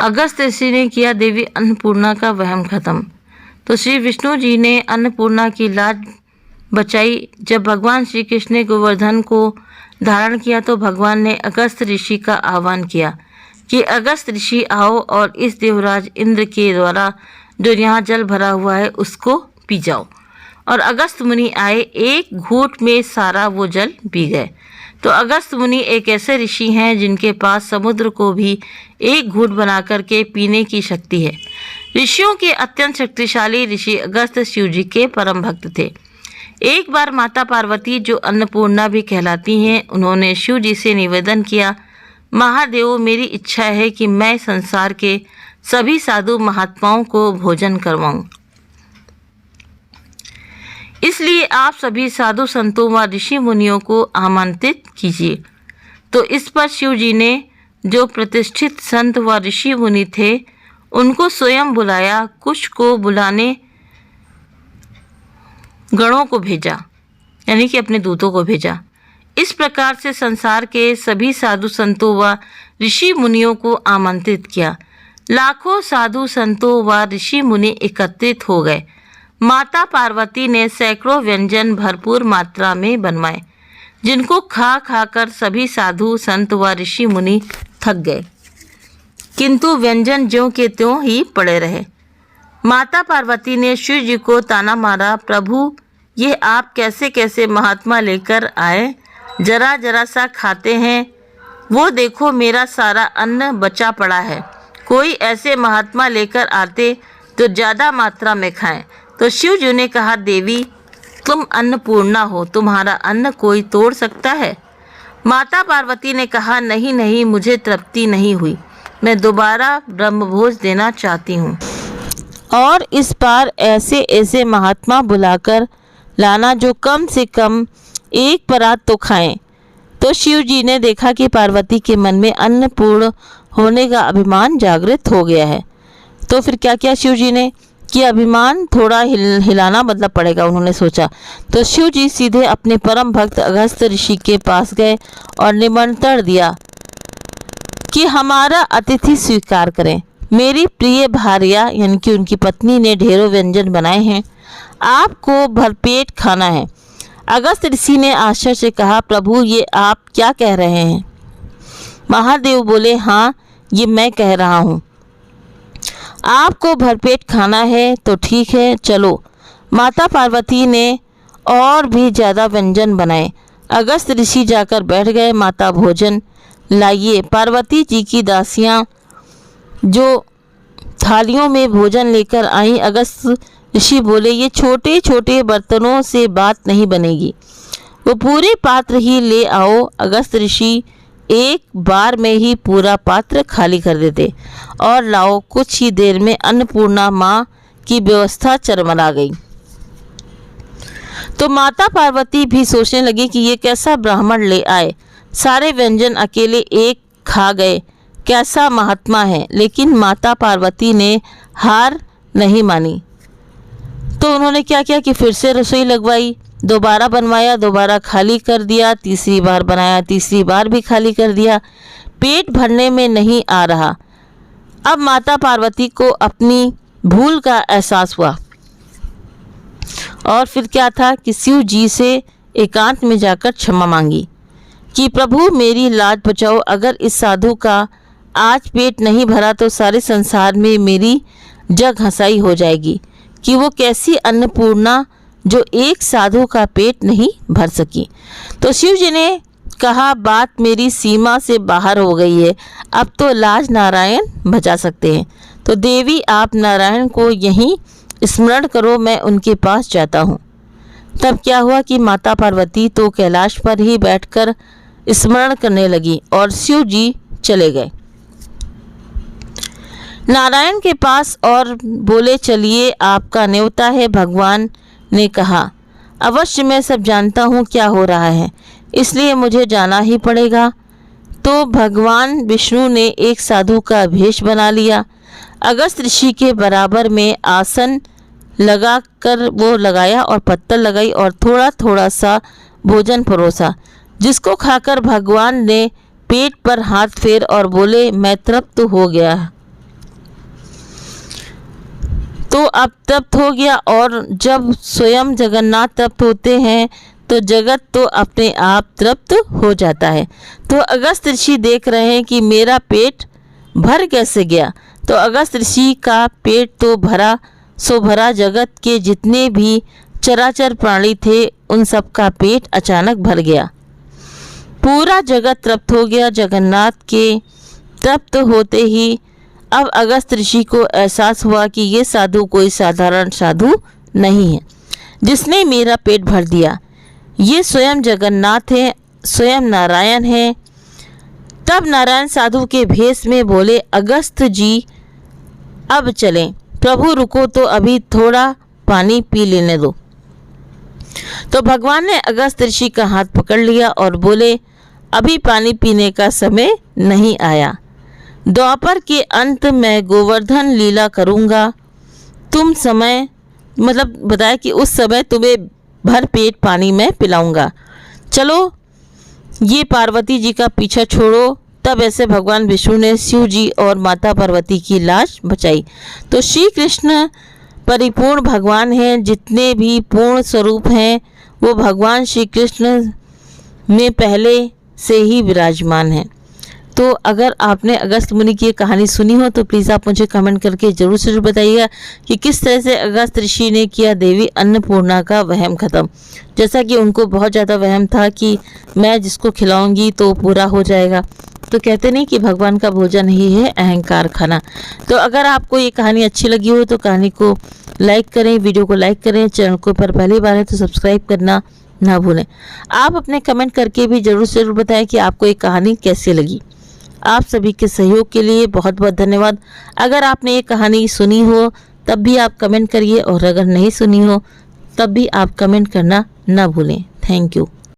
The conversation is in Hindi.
अगस्त ऋषि ने किया देवी अन्नपूर्णा का वहम खत्म। तो श्री विष्णु जी ने अन्नपूर्णा की लाज बचाई। जब भगवान श्री कृष्ण ने गोवर्धन को धारण किया तो भगवान ने अगस्त ऋषि का आह्वान किया कि अगस्त ऋषि आओ और इस देवराज इंद्र के द्वारा जो यहाँ जल भरा हुआ है उसको पी जाओ। और अगस्त मुनि आए, एक घूंट में सारा वो जल पी गए। तो अगस्त मुनि एक ऐसे ऋषि हैं जिनके पास समुद्र को भी एक घूंट बना करके पीने की शक्ति है। ऋषियों के अत्यंत शक्तिशाली ऋषि अगस्त शिव जी के परम भक्त थे। एक बार माता पार्वती, जो अन्नपूर्णा भी कहलाती हैं, उन्होंने शिव जी से निवेदन किया, महादेव, मेरी इच्छा है कि मैं संसार के सभी साधु महात्माओं को भोजन करवाऊं। इसलिए आप सभी साधु संतों व ऋषि मुनियों को आमंत्रित कीजिए। तो इस पर शिव जी ने जो प्रतिष्ठित संत व ऋषि मुनि थे उनको स्वयं बुलाया, कुछ को बुलाने गणों को भेजा, यानी कि अपने दूतों को भेजा। इस प्रकार से संसार के सभी साधु संतों व ऋषि मुनियों को आमंत्रित किया। लाखों साधु संतों व ऋषि मुनि एकत्रित हो गए। माता पार्वती ने सैकड़ों व्यंजन भरपूर मात्रा में बनवाए, जिनको खा खाकर सभी साधु संत व ऋषि मुनि थक गए, किंतु व्यंजन ज्यों के त्यों ही पड़े रहे। माता पार्वती ने शिव जी को ताना मारा, प्रभु, ये आप कैसे कैसे महात्मा लेकर आए, जरा जरा सा खाते हैं, वो देखो मेरा सारा अन्न बचा पड़ा है। कोई ऐसे महात्मा लेकर आते तो ज़्यादा मात्रा में खाएं। तो शिव जी ने कहा, देवी, तुम अन्नपूर्णा हो, तुम्हारा अन्न कोई तोड़ सकता है? माता पार्वती ने कहा, नहीं नहीं, मुझे तृप्ति नहीं हुई, मैं दोबारा ब्रह्मभोज देना चाहती हूँ, और इस बार ऐसे ऐसे महात्मा बुलाकर लाना जो कम से कम एक परात तो खाएं। तो शिव जी ने देखा कि पार्वती के मन में अन्नपूर्ण होने का अभिमान जागृत हो गया है। तो फिर क्या किया शिव जी ने कि अभिमान थोड़ा हिलाना मतलब पड़ेगा, उन्होंने सोचा। तो शिव जी सीधे अपने परम भक्त अगस्त ऋषि के पास गए और निमंत्रण दिया कि हमारा अतिथि स्वीकार करें। मेरी प्रिय भार्या यानी कि उनकी पत्नी ने ढेरों व्यंजन बनाए हैं, आपको भरपेट खाना है। अगस्त ऋषि ने आश्चर्य से कहा, प्रभु, ये आप क्या कह रहे हैं? महादेव बोले, हाँ, ये मैं कह रहा हूँ। आपको भरपेट खाना है तो ठीक है, चलो। माता पार्वती ने और भी ज़्यादा व्यंजन बनाए। अगस्त ऋषि जाकर बैठ गए। माता, भोजन लाइए। पार्वती जी की दासियाँ जो थालियों में भोजन लेकर आईं, अगस्त ऋषि बोले, ये छोटे छोटे बर्तनों से बात नहीं बनेगी, वो पूरे पात्र ही ले आओ। अगस्त ऋषि एक बार में ही पूरा पात्र खाली कर देते और लाओ। कुछ ही देर में अन्नपूर्णा माँ की व्यवस्था चरमरा गई। तो माता पार्वती भी सोचने लगी कि ये कैसा ब्राह्मण ले आए, सारे व्यंजन अकेले एक खा गए, कैसा महात्मा है। लेकिन माता पार्वती ने हार नहीं मानी। तो उन्होंने क्या किया कि फिर से रसोई लगवाई, दोबारा बनवाया, दोबारा खाली कर दिया, तीसरी बार बनाया, तीसरी बार भी खाली कर दिया। पेट भरने में नहीं आ रहा। अब माता पार्वती को अपनी भूल का एहसास हुआ और फिर क्या था कि शिव जी से एकांत में जाकर क्षमा मांगी कि प्रभु, मेरी लाज बचाओ। अगर इस साधु का आज पेट नहीं भरा तो सारे संसार में मेरी जग हंसाई हो जाएगी कि वो कैसी अन्नपूर्णा जो एक साधु का पेट नहीं भर सकी। तो शिव जी ने कहा, बात मेरी सीमा से बाहर हो गई है, अब तो लाज नारायण बचा सकते हैं। तो देवी, आप नारायण को यहीं स्मरण करो, मैं उनके पास जाता हूँ। तब क्या हुआ कि माता पार्वती तो कैलाश पर ही बैठकर स्मरण करने लगी और शिव जी चले गए नारायण के पास और बोले, चलिए, आपका न्योता है। भगवान ने कहा, अवश्य, मैं सब जानता हूँ क्या हो रहा है, इसलिए मुझे जाना ही पड़ेगा। तो भगवान विष्णु ने एक साधु का भेष बना लिया। अगस्त ऋषि के बराबर में आसन लगा कर वो लगाया और पत्तल लगाई और थोड़ा थोड़ा सा भोजन परोसा, जिसको खाकर भगवान ने पेट पर हाथ फेर और बोले, मैं तृप्त हो गया। तो अब तप्त हो गया, और जब स्वयं जगन्नाथ तप्त होते हैं तो जगत तो अपने आप तृप्त हो जाता है। तो अगस्त ऋषि देख रहे हैं कि मेरा पेट भर कैसे गया। तो अगस्त ऋषि का पेट तो भरा सो भरा, जगत के जितने भी चराचर प्राणी थे उन सब का पेट अचानक भर गया। पूरा जगत तृप्त हो गया। जगन्नाथ के तृप्त होते ही अब अगस्त ऋषि को एहसास हुआ कि ये साधु कोई साधारण साधु नहीं है जिसने मेरा पेट भर दिया। ये स्वयं जगन्नाथ है, स्वयं नारायण है। तब नारायण साधु के भेष में बोले, अगस्त जी अब चलें। प्रभु रुको तो अभी थोड़ा पानी पी लेने दो। तो भगवान ने अगस्त ऋषि का हाथ पकड़ लिया और बोले, अभी पानी पीने का समय नहीं आया। द्वापर के अंत में गोवर्धन लीला करूँगा। तुम समय मतलब बताया कि उस समय तुम्हें भर पेट पानी में पिलाऊंगा। चलो ये पार्वती जी का पीछा छोड़ो। तब ऐसे भगवान विष्णु ने शिव जी और माता पार्वती की लाश बचाई। तो श्री कृष्ण परिपूर्ण भगवान हैं, जितने भी पूर्ण स्वरूप हैं वो भगवान श्री कृष्ण में पहले से ही विराजमान हैं। तो अगर आपने अगस्त मुनि की कहानी सुनी हो तो प्लीज़ आप मुझे कमेंट करके ज़रूर बताइएगा कि किस तरह से अगस्त ऋषि ने किया देवी अन्नपूर्णा का वहम ख़त्म। जैसा कि उनको बहुत ज़्यादा वहम था कि मैं जिसको खिलाऊंगी तो पूरा हो जाएगा। तो कहते नहीं कि भगवान का भोजन ही है अहंकार खाना। तो अगर आपको ये कहानी अच्छी लगी हो तो कहानी को लाइक करें, वीडियो को लाइक करें, चैनल को पर पहली बार है तो सब्सक्राइब करना ना भूलें। आप अपने कमेंट करके भी ज़रूर बताएं कि आपको ये कहानी कैसी लगी। आप सभी के सहयोग के लिए बहुत बहुत धन्यवाद। अगर आपने ये कहानी सुनी हो तब भी आप कमेंट करिए, और अगर नहीं सुनी हो तब भी आप कमेंट करना ना भूलें। Thank you.